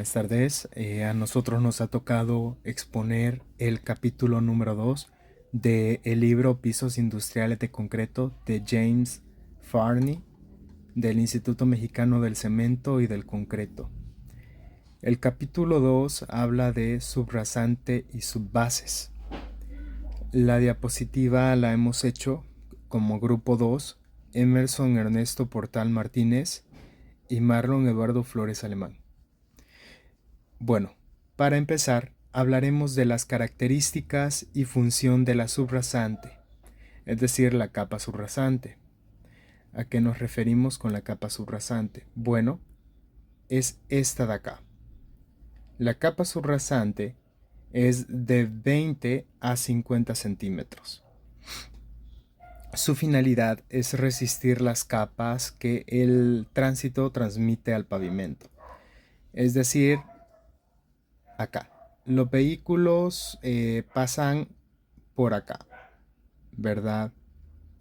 Buenas tardes. A nosotros nos ha tocado exponer el capítulo número 2 del libro Pisos Industriales de Concreto de James Farney del Instituto Mexicano del Cemento y del Concreto. El capítulo 2 habla de subrasante y subbases. La diapositiva la hemos hecho como grupo 2, Emerson Ernesto Portal Martínez y Marlon Eduardo Flores Alemán. Bueno, para empezar, hablaremos de las características y función de la subrasante, es decir, la capa subrasante. ¿A qué nos referimos con la capa subrasante? Bueno, es esta de acá. La capa subrasante es de 20 a 50 centímetros. Su finalidad es resistir las capas que el tránsito transmite al pavimento, es decir, acá. Los vehículos pasan por acá, ¿verdad?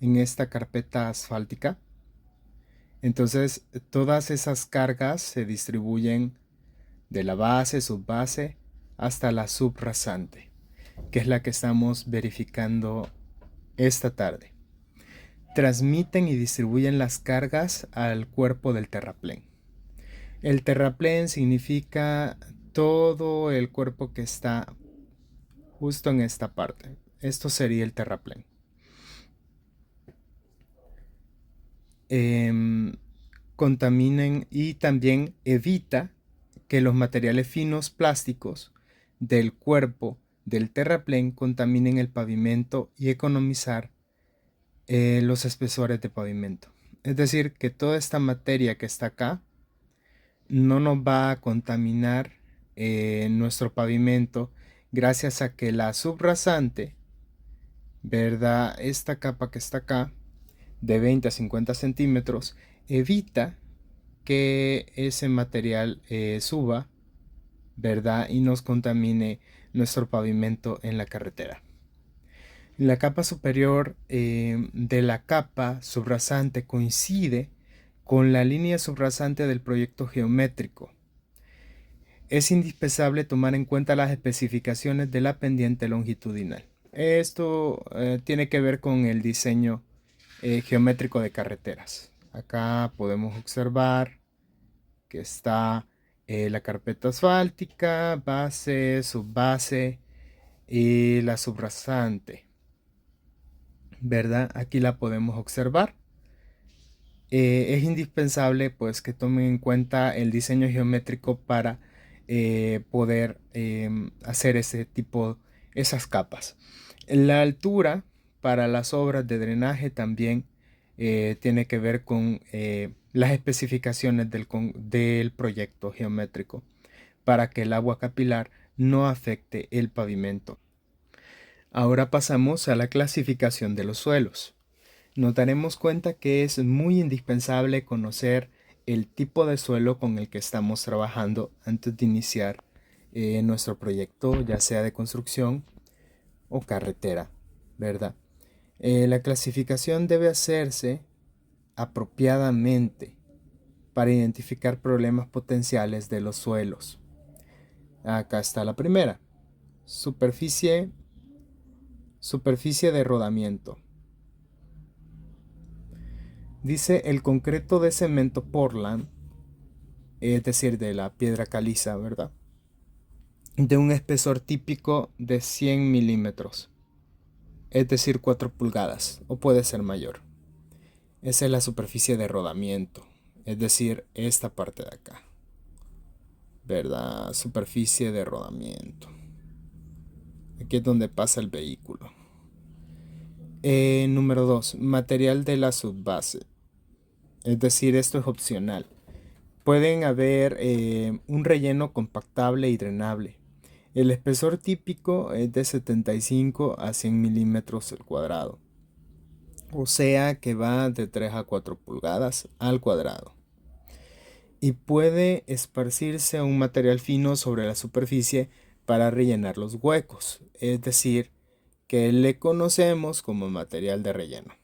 En esta carpeta asfáltica. Entonces, todas esas cargas se distribuyen de la base, subbase, hasta la subrasante, que es la que estamos verificando esta tarde. Transmiten y distribuyen las cargas al cuerpo del terraplén. El terraplén significa todo el cuerpo que está justo en esta parte. Esto sería el terraplén. Contaminen y también evita que los materiales finos plásticos del cuerpo del terraplén contaminen el pavimento y economizar los espesores de pavimento. Es decir, que toda esta materia que está acá no nos va a contaminar nuestro pavimento gracias a que la subrasante, ¿verdad? Esta capa que está acá, de 20 a 50 centímetros, evita que ese material suba, ¿verdad? Y nos contamine nuestro pavimento en la carretera. La capa superior de la capa subrasante coincide con la línea subrasante del proyecto geométrico. Es indispensable tomar en cuenta las especificaciones de la pendiente longitudinal. Esto tiene que ver con el diseño geométrico de carreteras. Acá podemos observar que está la carpeta asfáltica, base, subbase y la subrasante, ¿verdad? Aquí la podemos observar. Es indispensable pues que tomen en cuenta el diseño geométrico para poder hacer ese tipo, esas capas. La altura para las obras de drenaje también tiene que ver con las especificaciones del proyecto geométrico para que el agua capilar no afecte el pavimento. Ahora pasamos a la clasificación de los suelos. Nos daremos cuenta que es muy indispensable conocer el tipo de suelo con el que estamos trabajando antes de iniciar nuestro proyecto, ya sea de construcción o carretera, ¿verdad? La clasificación debe hacerse apropiadamente para identificar problemas potenciales de los suelos. Acá está la primera. Superficie de rodamiento. Dice el concreto de cemento Portland, es decir, de la piedra caliza, ¿verdad? De un espesor típico de 100 milímetros, es decir, 4 pulgadas, o puede ser mayor. Esa es la superficie de rodamiento, es decir, esta parte de acá, ¿verdad? Superficie de rodamiento. Aquí es donde pasa el vehículo. Número 2, material de la subbase. Es decir, esto es opcional. Pueden haber un relleno compactable y drenable. El espesor típico es de 75 a 100 milímetros al cuadrado. O sea que va de 3 a 4 pulgadas al cuadrado. Y puede esparcirse un material fino sobre la superficie para rellenar los huecos. Es decir, que le conocemos como material de relleno,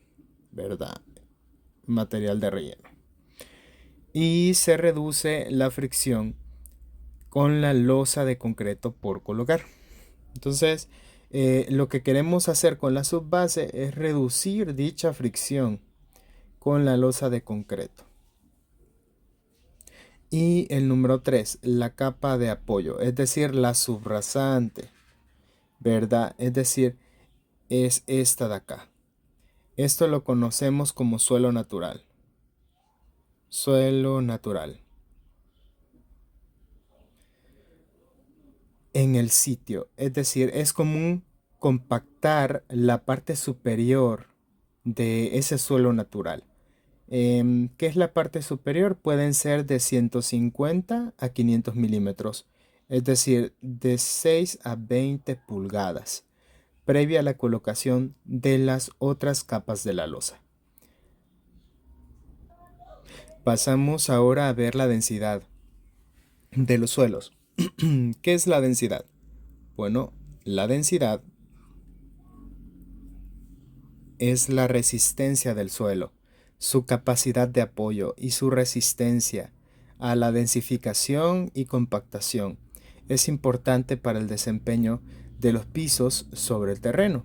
¿verdad? Material de relleno. Y se reduce la fricción con la losa de concreto por colocar. Entonces, lo que queremos hacer con la subbase es reducir dicha fricción con la losa de concreto. Y el número 3, la capa de apoyo, es decir, la subrasante, ¿verdad? Es decir, es esta de acá. Esto lo conocemos como suelo natural. Suelo natural. En el sitio, es decir, es común compactar la parte superior de ese suelo natural. ¿Qué es la parte superior? Pueden ser de 150 a 500 milímetros, es decir, de 6 a 20 pulgadas, previa a la colocación de las otras capas de la losa. Pasamos ahora a ver la densidad de los suelos. ¿Qué es la densidad? Bueno, la densidad es la resistencia del suelo, su capacidad de apoyo y su resistencia a la densificación y compactación. Es importante para el desempeño de los pisos sobre el terreno,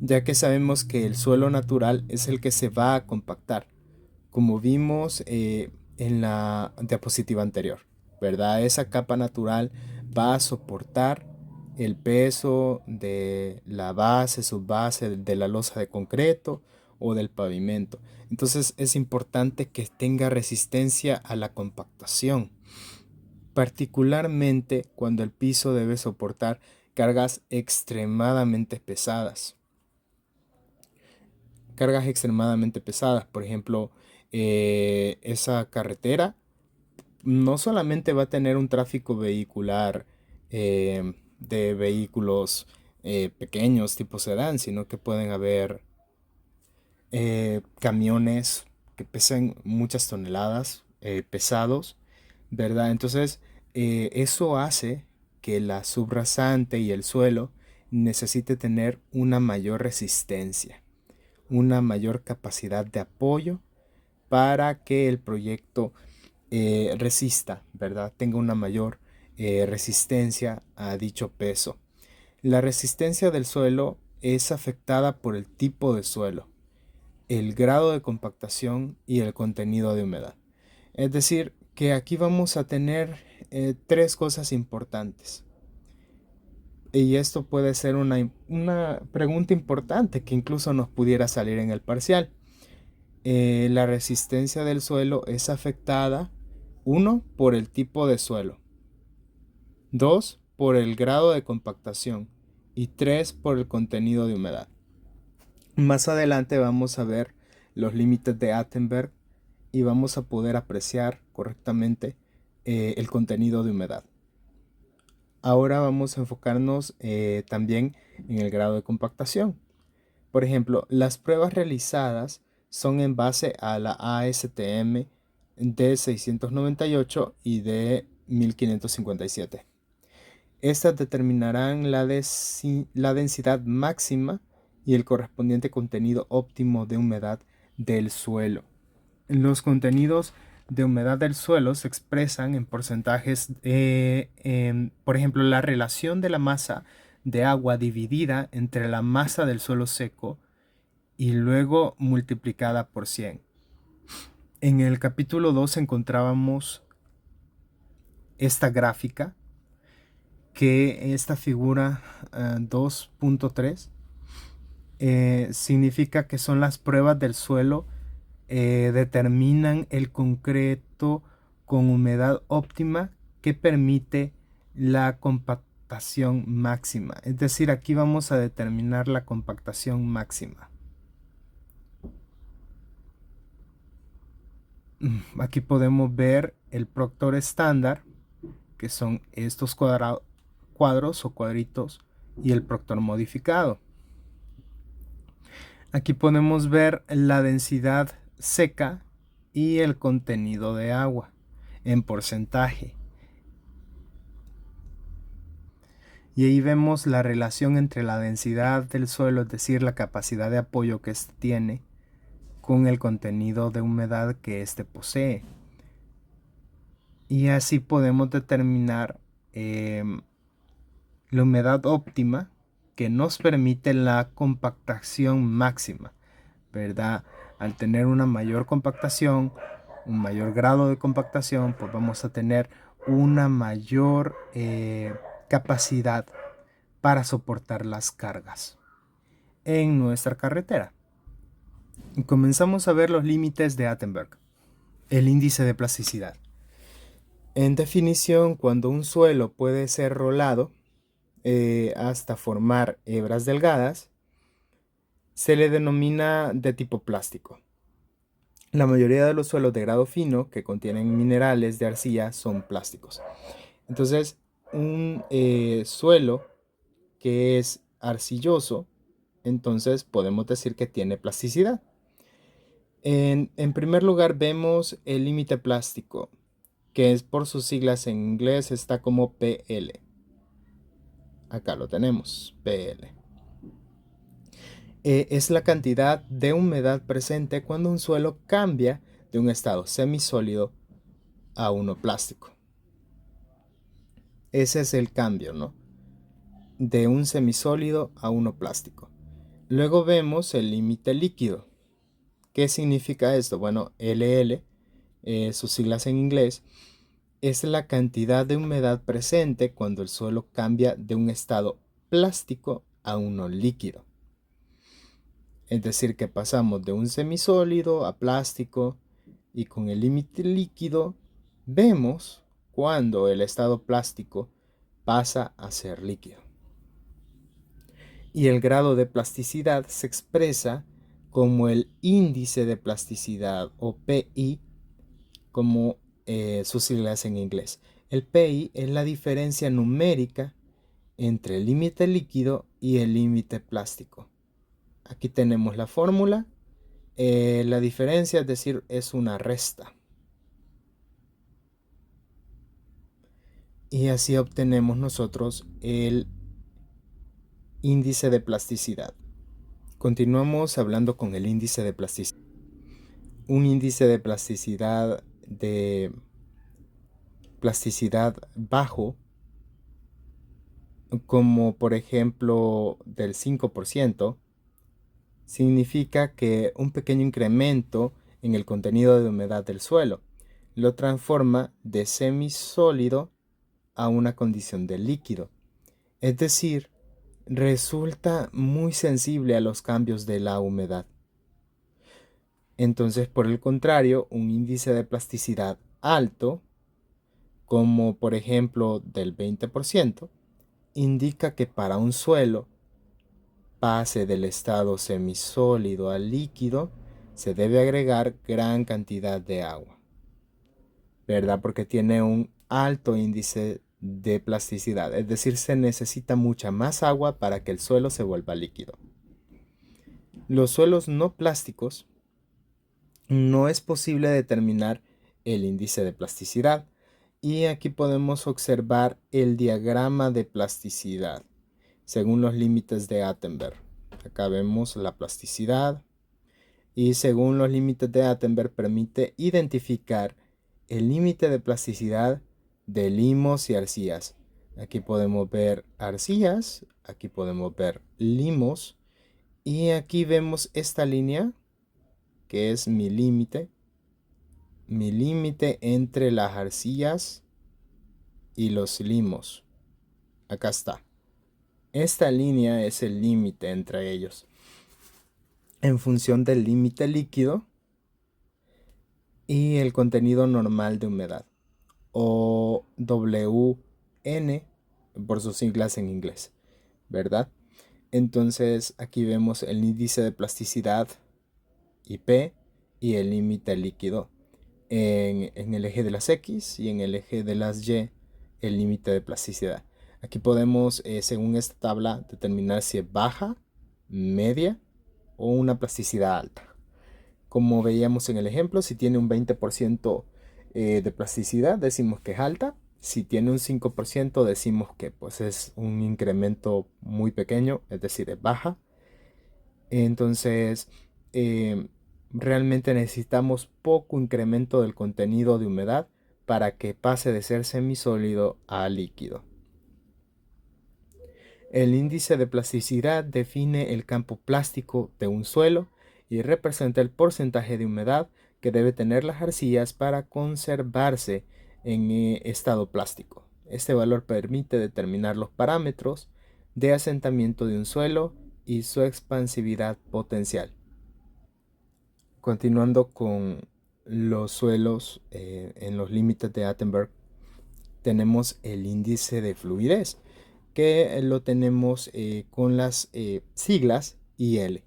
ya que sabemos que el suelo natural es el que se va a compactar, como vimos en la diapositiva anterior, ¿verdad? Esa capa natural va a soportar el peso de la base, subbase, de la losa de concreto o del pavimento. Entonces es importante que tenga resistencia a la compactación, particularmente cuando el piso debe soportar cargas extremadamente pesadas. Cargas extremadamente pesadas, por ejemplo, esa carretera no solamente va a tener un tráfico vehicular de vehículos pequeños tipo sedán, sino que pueden haber camiones que pesen muchas toneladas, pesados, ¿verdad? Entonces, eso hace que la subrasante y el suelo necesite tener una mayor resistencia, una mayor capacidad de apoyo para que el proyecto resista, ¿verdad? Tenga una mayor resistencia a dicho peso. La resistencia del suelo es afectada por el tipo de suelo, el grado de compactación y el contenido de humedad. Es decir, que aquí vamos a tener tres cosas importantes. Y esto puede ser una pregunta importante que incluso nos pudiera salir en el parcial. La resistencia del suelo es afectada, 1, por el tipo de suelo, 2, por el grado de compactación y 3, por el contenido de humedad. Más adelante vamos a ver los límites de Attenberg y vamos a poder apreciar correctamente el contenido de humedad. Ahora vamos a enfocarnos también en el grado de compactación. Por ejemplo, las pruebas realizadas son en base a la ASTM D698 y D1557. Estas determinarán la densidad máxima y el correspondiente contenido óptimo de humedad del suelo. Los contenidos de humedad del suelo se expresan en porcentajes, por ejemplo, la relación de la masa de agua dividida entre la masa del suelo seco y luego multiplicada por 100. En el capítulo 2 encontrábamos esta gráfica, que esta figura 2.3 significa que son las pruebas del suelo, determinan el concreto con humedad óptima que permite la compactación máxima. Es decir, aquí vamos a determinar la compactación máxima. Aquí podemos ver el proctor estándar, que son estos cuadros o cuadritos, y el proctor modificado. Aquí podemos ver la densidad seca y el contenido de agua en porcentaje. Y ahí vemos la relación entre la densidad del suelo, es decir, la capacidad de apoyo que éste tiene, con el contenido de humedad que éste posee. Y así podemos determinar la humedad óptima que nos permite la compactación máxima, ¿verdad? Al tener una mayor compactación, un mayor grado de compactación, pues vamos a tener una mayor capacidad para soportar las cargas en nuestra carretera. Y comenzamos a ver los límites de Attenberg, el índice de plasticidad. En definición, cuando un suelo puede ser rolado hasta formar hebras delgadas, se le denomina de tipo plástico. La mayoría de los suelos de grado fino que contienen minerales de arcilla son plásticos. Entonces, un suelo que es arcilloso, entonces podemos decir que tiene plasticidad. En primer lugar vemos el límite plástico, que es por sus siglas en inglés está como PL. Acá lo tenemos, PL. Es la cantidad de humedad presente cuando un suelo cambia de un estado semisólido a uno plástico. Ese es el cambio, ¿no? De un semisólido a uno plástico. Luego vemos el límite líquido. ¿Qué significa esto? Bueno, LL, sus siglas en inglés, es la cantidad de humedad presente cuando el suelo cambia de un estado plástico a uno líquido. Es decir, que pasamos de un semisólido a plástico y con el límite líquido vemos cuando el estado plástico pasa a ser líquido. Y el grado de plasticidad se expresa como el índice de plasticidad o PI, como sus siglas en inglés. El PI es la diferencia numérica entre el límite líquido y el límite plástico. Aquí tenemos la fórmula. La diferencia, es decir, es una resta. Y así obtenemos nosotros el índice de plasticidad. Continuamos hablando con el índice de plasticidad. Un índice de plasticidad bajo, como por ejemplo del 5%, significa que un pequeño incremento en el contenido de humedad del suelo lo transforma de semisólido a una condición de líquido. Es decir, resulta muy sensible a los cambios de la humedad. Entonces, por el contrario, un índice de plasticidad alto, como por ejemplo del 20%, indica que para un suelo pase del estado semisólido al líquido, se debe agregar gran cantidad de agua, ¿verdad? Porque tiene un alto índice de plasticidad, es decir, se necesita mucha más agua para que el suelo se vuelva líquido. Los suelos no plásticos no es posible determinar el índice de plasticidad y aquí podemos observar el diagrama de plasticidad según los límites de Attenberg. Acá vemos la plasticidad y según los límites de Attenberg permite identificar el límite de plasticidad de limos y arcillas. Aquí podemos ver arcillas, aquí podemos ver limos y aquí vemos esta línea que es mi límite entre las arcillas y los limos. Acá está. Esta línea es el límite entre ellos. En función del límite líquido y el contenido normal de humedad, o WN por sus siglas en inglés, ¿verdad? Entonces aquí vemos el índice de plasticidad IP y el límite líquido. En el eje de las X y en el eje de las Y el límite de plasticidad. Aquí podemos, según esta tabla, determinar si es baja, media o una plasticidad alta. Como veíamos en el ejemplo, si tiene un 20% de plasticidad, decimos que es alta. Si tiene un 5%, decimos que pues, es un incremento muy pequeño, es decir, es baja. Entonces, realmente necesitamos poco incremento del contenido de humedad para que pase de ser semisólido a líquido. El índice de plasticidad define el campo plástico de un suelo y representa el porcentaje de humedad que debe tener las arcillas para conservarse en estado plástico. Este valor permite determinar los parámetros de asentamiento de un suelo y su expansividad potencial. Continuando con los suelos en los límites de Attenberg, tenemos el índice de fluidez, que lo tenemos con las siglas IL.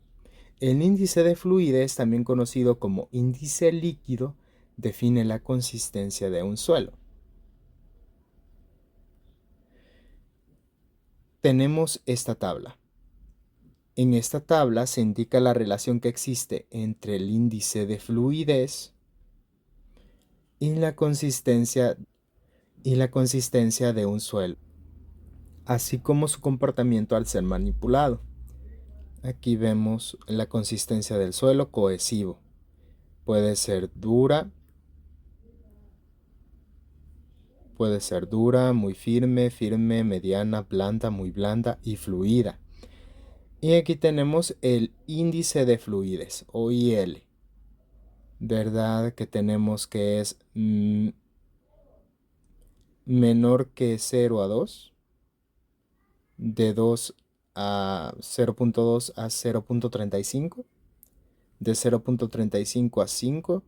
El índice de fluidez, también conocido como índice líquido, define la consistencia de un suelo. Tenemos esta tabla. En esta tabla se indica la relación que existe entre el índice de fluidez y la consistencia de un suelo, así como su comportamiento al ser manipulado. Aquí vemos la consistencia del suelo cohesivo. Puede ser dura, muy firme, mediana, blanda, muy blanda y fluida. Y aquí tenemos el índice de fluidez o IL, ¿verdad? Que tenemos que es menor que 0 a 2, de 2 a 0.2 a 0.35, de 0.35 a 5,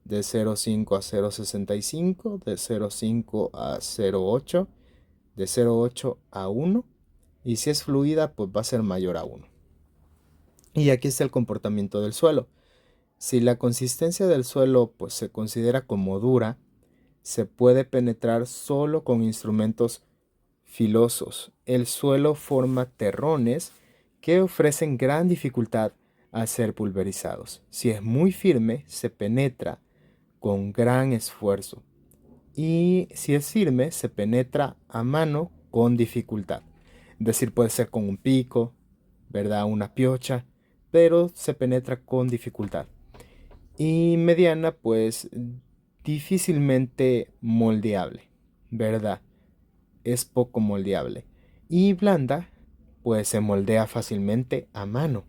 de 0.5 a 0.65, de 0.5 a 0.8, de 0.8 a 1, y si es fluida pues va a ser mayor a 1. Y aquí está el comportamiento del suelo. Si la consistencia del suelo pues se considera como dura, se puede penetrar solo con instrumentos filosos. El suelo forma terrones que ofrecen gran dificultad a ser pulverizados. Si es muy firme, se penetra con gran esfuerzo. Y si es firme, se penetra a mano con dificultad. Es decir, puede ser con un pico, ¿verdad? Una piocha, pero se penetra con dificultad. Y mediana, pues difícilmente moldeable, ¿verdad? Es poco moldeable. Y blanda, pues se moldea fácilmente a mano,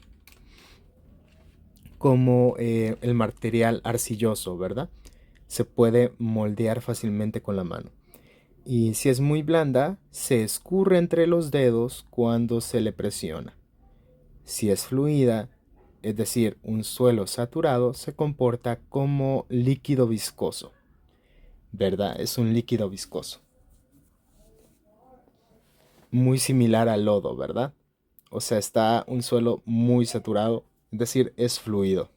como el material arcilloso, ¿verdad? Se puede moldear fácilmente con la mano. Y si es muy blanda, se escurre entre los dedos cuando se le presiona. Si es fluida, es decir, un suelo saturado, se comporta como líquido viscoso, ¿verdad? Es un líquido viscoso. Muy similar al lodo, ¿verdad? O sea, está un suelo muy saturado, es decir, es fluido.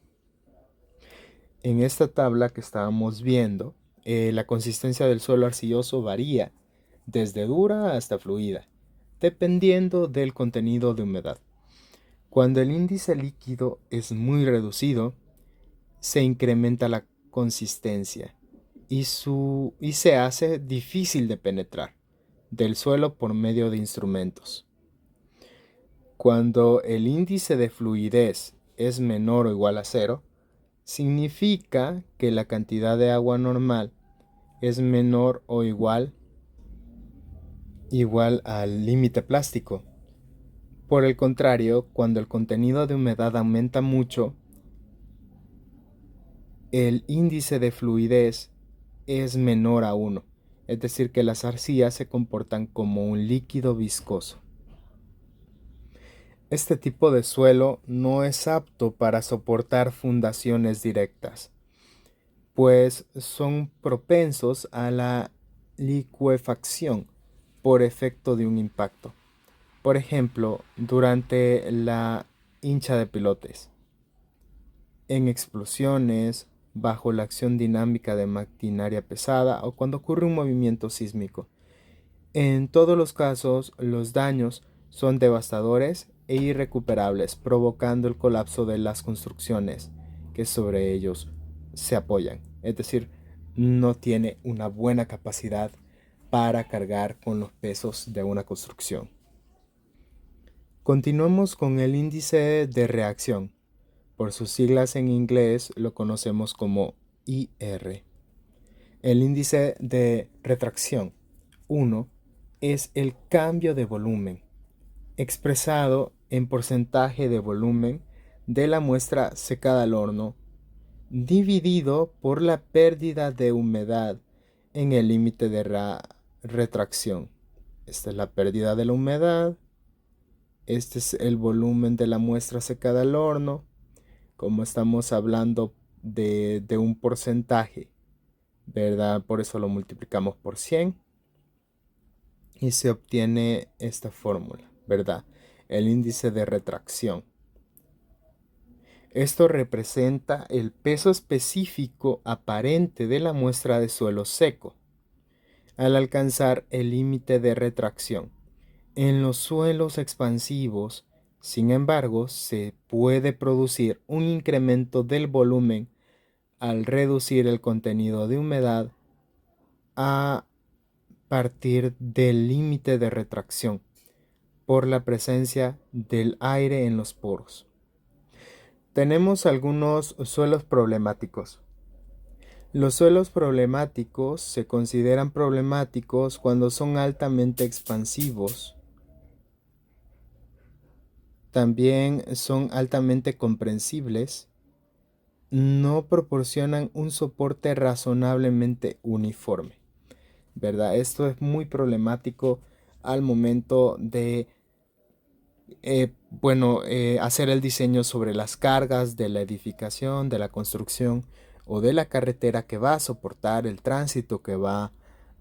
En esta tabla que estábamos viendo, la consistencia del suelo arcilloso varía desde dura hasta fluida, dependiendo del contenido de humedad. Cuando el índice líquido es muy reducido, se incrementa la consistencia y se hace difícil de penetrar del suelo por medio de instrumentos. Cuando el índice de fluidez es menor o igual a 0, significa que la cantidad de agua normal es menor o igual al límite plástico. Por el contrario, cuando el contenido de humedad aumenta mucho, el índice de fluidez es menor a 1, es decir, que las arcillas se comportan como un líquido viscoso. Este tipo de suelo no es apto para soportar fundaciones directas, pues son propensos a la licuefacción por efecto de un impacto. Por ejemplo, durante la hincha de pilotes, en explosiones, bajo la acción dinámica de maquinaria pesada o cuando ocurre un movimiento sísmico. En todos los casos, los daños son devastadores e irrecuperables, provocando el colapso de las construcciones que sobre ellos se apoyan. Es decir, no tiene una buena capacidad para cargar con los pesos de una construcción. Continuamos con el índice de reacción. Por sus siglas en inglés lo conocemos como IR. El índice de retracción 1 es el cambio de volumen, expresado en porcentaje de volumen de la muestra secada al horno, dividido por la pérdida de humedad en el límite de retracción. Esta es la pérdida de la humedad. Este es el volumen de la muestra secada al horno. Como estamos hablando de un porcentaje, ¿verdad? Por eso lo multiplicamos por 100 y se obtiene esta fórmula, ¿verdad? El índice de retracción. Esto representa el peso específico aparente de la muestra de suelo seco al alcanzar el límite de retracción. En los suelos expansivos, sin embargo, se puede producir un incremento del volumen al reducir el contenido de humedad a partir del límite de retracción por la presencia del aire en los poros. Tenemos algunos suelos problemáticos. Los suelos problemáticos se consideran problemáticos cuando son altamente expansivos. También son altamente comprensibles. No proporcionan un soporte razonablemente uniforme, ¿verdad? Esto es muy problemático al momento de hacer el diseño sobre las cargas de la edificación, de la construcción o de la carretera que va a soportar el tránsito que va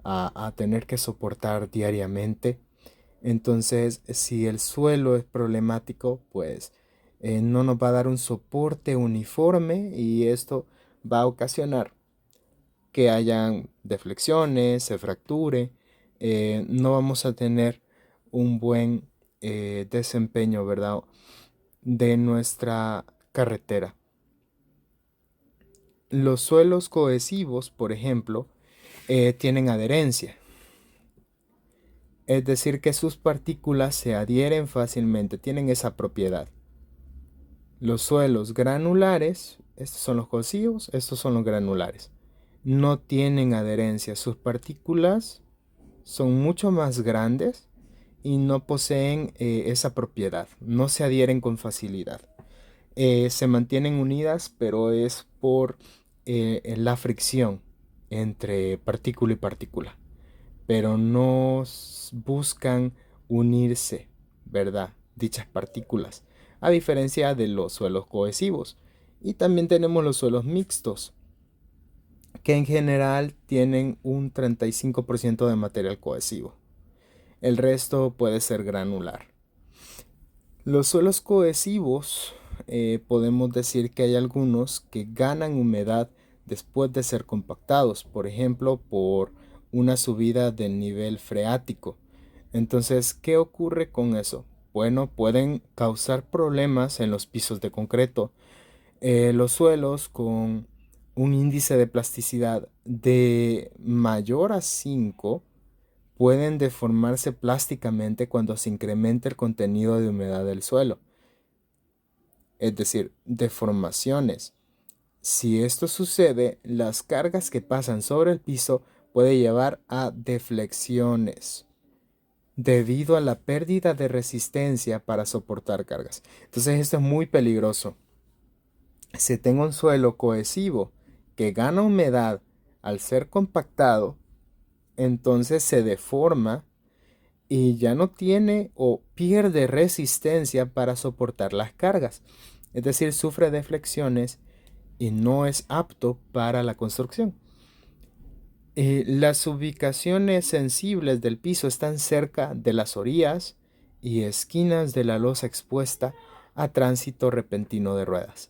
a tener que soportar diariamente. Entonces, si el suelo es problemático, pues no nos va a dar un soporte uniforme y esto va a ocasionar que hayan deflexiones, se fracture, no vamos a tener un buen desempeño, ¿verdad? De nuestra carretera. Los suelos cohesivos, por ejemplo, tienen adherencia. Es decir, que sus partículas se adhieren fácilmente, tienen esa propiedad. Los suelos granulares, estos son los cohesivos, estos son los granulares, no tienen adherencia. Sus partículas son mucho más grandes y no poseen esa propiedad, no se adhieren con facilidad. Se mantienen unidas, pero es por la fricción entre partícula y partícula, pero no buscan unirse, ¿verdad? Dichas partículas, a diferencia de los suelos cohesivos. Y también tenemos los suelos mixtos, que en general tienen un 35% de material cohesivo. El resto puede ser granular. Los suelos cohesivos, podemos decir que hay algunos que ganan humedad después de ser compactados, por ejemplo, por una subida del nivel freático. Entonces, ¿qué ocurre con eso? Bueno, pueden causar problemas en los pisos de concreto. Los suelos con un índice de plasticidad de mayor a 5 pueden deformarse plásticamente cuando se incrementa el contenido de humedad del suelo. Es decir, deformaciones. Si esto sucede, las cargas que pasan sobre el piso pueden llevar a deflexiones debido a la pérdida de resistencia para soportar cargas. Entonces esto es muy peligroso. Si tengo un suelo cohesivo que gana humedad al ser compactado, entonces se deforma y ya no tiene o pierde resistencia para soportar las cargas. Es decir, sufre deflexiones y no es apto para la construcción. Las ubicaciones sensibles del piso están cerca de las orillas y esquinas de la losa expuesta a tránsito repentino de ruedas.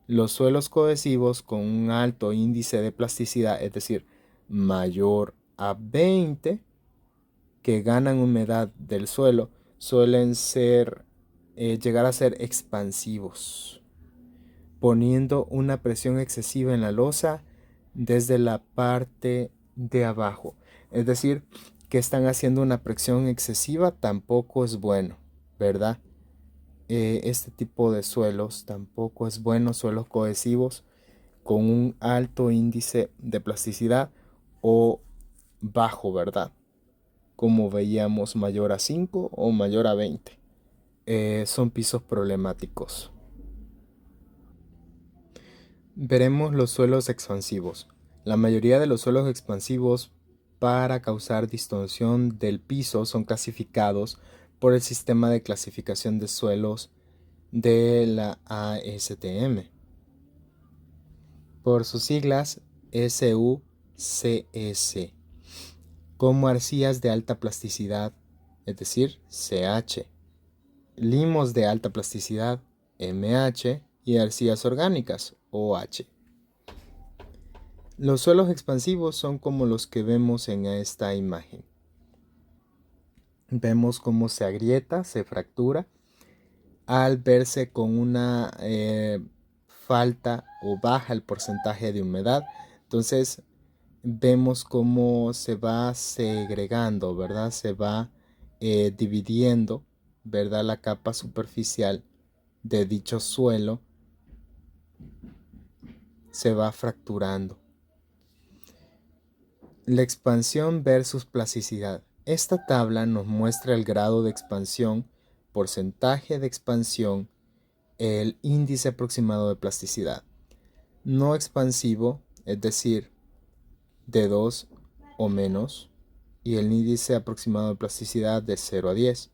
Los suelos cohesivos con un alto índice de plasticidad, es decir, mayor a 20, que ganan humedad del suelo, suelen llegar a ser expansivos, poniendo una presión excesiva en la losa desde la parte de abajo. Es decir, que están haciendo una presión excesiva, tampoco es bueno, ¿verdad? Este tipo de suelos tampoco es bueno, suelos cohesivos con un alto índice de plasticidad o bajo, ¿verdad? Como veíamos, mayor a 5 o mayor a 20. Son pisos problemáticos. Veremos los suelos expansivos. La mayoría de los suelos expansivos para causar distorsión del piso son clasificados por el sistema de clasificación de suelos de la ASTM, por sus siglas SUCS, como arcillas de alta plasticidad, es decir, CH, limos de alta plasticidad, MH, y arcillas orgánicas, OH. Los suelos expansivos son como los que vemos en esta imagen. Vemos cómo se agrieta, se fractura, al verse con una falta o baja el porcentaje de humedad. Entonces vemos cómo se va segregando, ¿verdad? Se va dividiendo, ¿verdad? La capa superficial de dicho suelo se va fracturando. La expansión versus plasticidad. Esta tabla nos muestra el grado de expansión, porcentaje de expansión, el índice aproximado de plasticidad. No expansivo, es decir, de 2 o menos, y el índice aproximado de plasticidad de 0 a 10.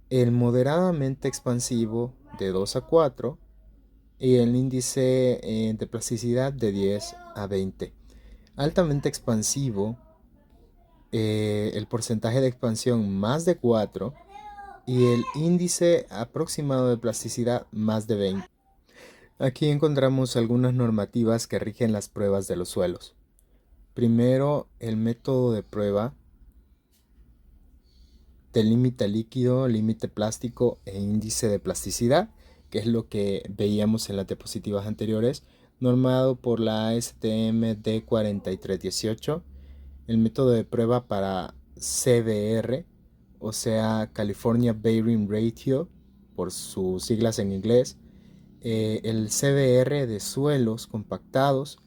El moderadamente expansivo de 2 a 4 y el índice de plasticidad de 10 a 20. Altamente expansivo, el porcentaje de expansión más de 4 y el índice aproximado de plasticidad más de 20. Aquí encontramos algunas normativas que rigen las pruebas de los suelos. Primero, el método de prueba de límite líquido, límite plástico e índice de plasticidad, que es lo que veíamos en las diapositivas anteriores, normado por la ASTM D4318. El método de prueba para CBR, o sea, California Bearing Ratio, por sus siglas en inglés. El CBR de suelos compactados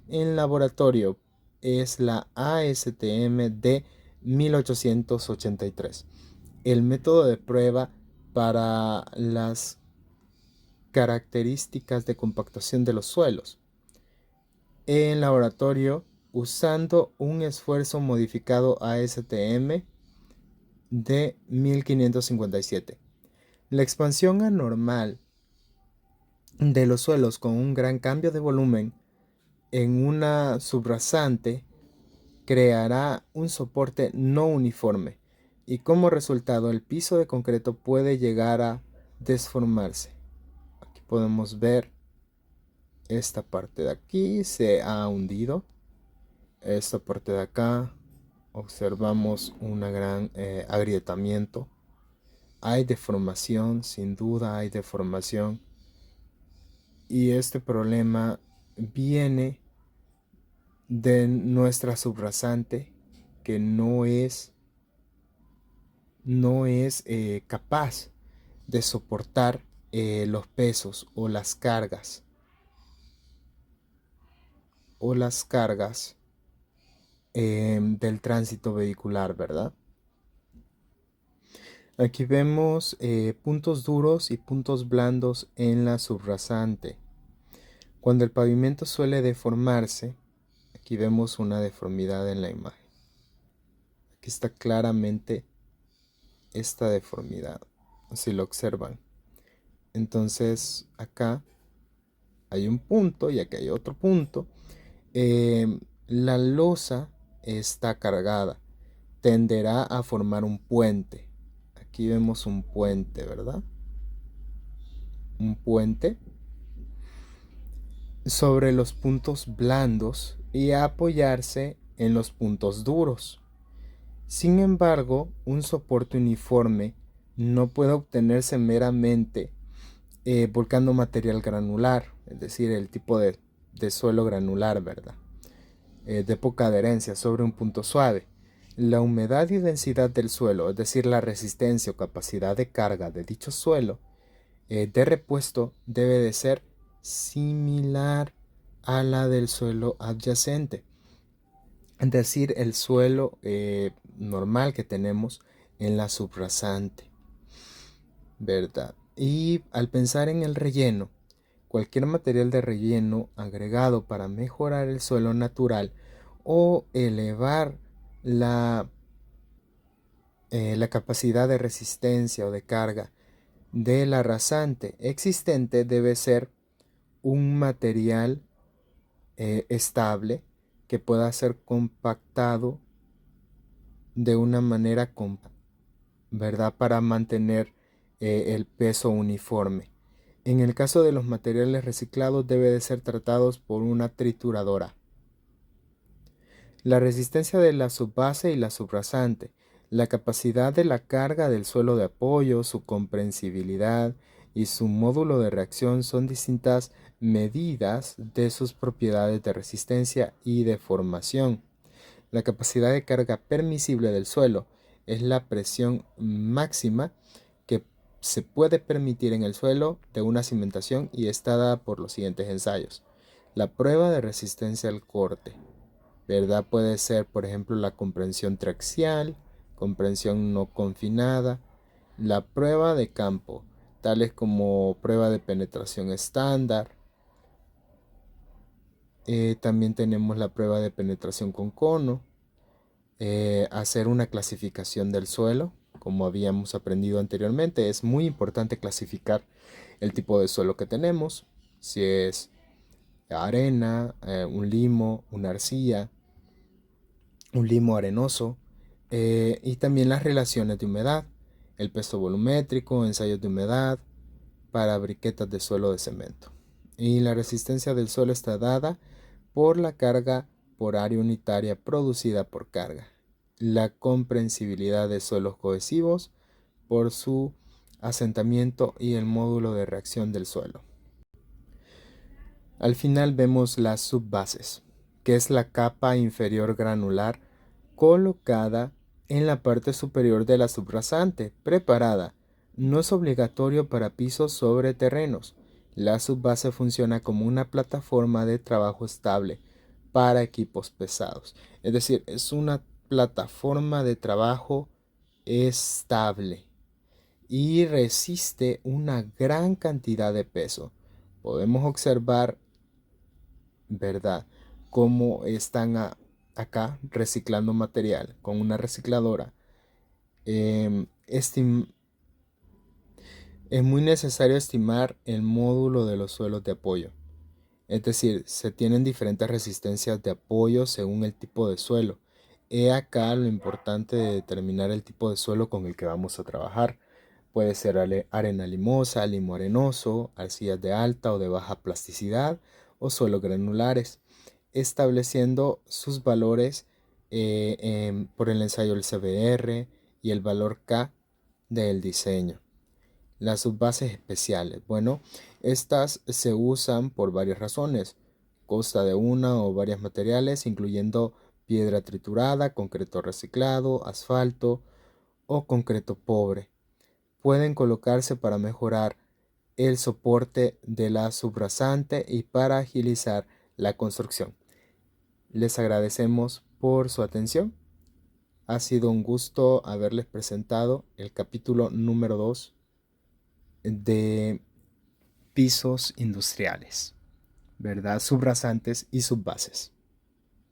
en laboratorio es la ASTM de 1883. El método de prueba para las características de compactación de los suelos en laboratorio usando un esfuerzo modificado ASTM de 1557. La expansión anormal de los suelos con un gran cambio de volumen en una subrasante creará un soporte no uniforme y como resultado el piso de concreto puede llegar a desformarse. Aquí podemos ver esta parte de aquí se ha hundido, esta parte de acá observamos un gran agrietamiento. Hay deformación, sin duda hay deformación, y este problema viene de nuestra subrasante que no es capaz de soportar los pesos o las cargas del tránsito vehicular, ¿verdad? Aquí vemos puntos duros y puntos blandos en la subrasante. Cuando el pavimento suele deformarse, aquí vemos una deformidad en la imagen. Aquí está claramente esta deformidad, si lo observan. Entonces acá hay un punto y aquí hay otro punto. La losa está cargada, tenderá a formar un puente. Aquí vemos un puente, ¿verdad? Un puente sobre los puntos blandos y a apoyarse en los puntos duros. Sin embargo, un soporte uniforme no puede obtenerse meramente volcando material granular, es decir, el tipo de suelo granular, ¿verdad? De poca adherencia sobre un punto suave. La humedad y densidad del suelo, es decir, la resistencia o capacidad de carga de dicho suelo de repuesto debe de ser similar a la del suelo adyacente. es decir, el suelo normal que tenemos en la subrasante, ¿verdad? Y al pensar en el relleno, cualquier material de relleno agregado para mejorar el suelo natural o elevar la capacidad de resistencia o de carga de la rasante existente debe ser un material estable que pueda ser compactado de una manera compacta, ¿verdad? Para mantener el peso uniforme. En el caso de los materiales reciclados debe de ser tratados por una trituradora. La resistencia de la subbase y la subrasante, la capacidad de la carga del suelo de apoyo, su comprensibilidad y su módulo de reacción son distintas medidas de sus propiedades de resistencia y deformación. La capacidad de carga permisible del suelo es la presión máxima que se puede permitir en el suelo de una cimentación y está dada por los siguientes ensayos. La prueba de resistencia al corte, ¿verdad? Puede ser, por ejemplo, la comprensión triaxial, comprensión no confinada, la prueba de campo, tales como prueba de penetración estándar. También tenemos la prueba de penetración con cono, hacer una clasificación del suelo, como habíamos aprendido anteriormente. Es muy importante clasificar el tipo de suelo que tenemos, si es arena, un limo, una arcilla, un limo arenoso, y también las relaciones de humedad, el peso volumétrico, ensayos de humedad para briquetas de suelo de cemento. Y la resistencia del suelo está dada por la carga por área unitaria producida por carga. La comprensibilidad de suelos cohesivos por su asentamiento y el módulo de reacción del suelo. Al final vemos las subbases, que es la capa inferior granular colocada en la parte superior de la subrasante, preparada. No es obligatorio para pisos sobre terrenos. La subbase funciona como una plataforma de trabajo estable para equipos pesados. Es decir, es una plataforma de trabajo estable y resiste una gran cantidad de peso. Podemos observar, ¿verdad?, cómo están acá reciclando material con una recicladora. Es muy necesario estimar el módulo de los suelos de apoyo. Es decir, se tienen diferentes resistencias de apoyo según el tipo de suelo. He acá lo importante de determinar el tipo de suelo con el que vamos a trabajar. Puede ser arena limosa, limo arenoso, arcillas de alta o de baja plasticidad o suelos granulares, estableciendo sus valores por el ensayo del CBR y el valor K del diseño. Las subbases especiales. Bueno, estas se usan por varias razones. Consta de una o varios materiales, incluyendo piedra triturada, concreto reciclado, asfalto o concreto pobre. Pueden colocarse para mejorar el soporte de la subrasante y para agilizar la construcción. Les agradecemos por su atención. Ha sido un gusto haberles presentado el capítulo número 2 de pisos industriales, ¿verdad? Subrasantes y subbases.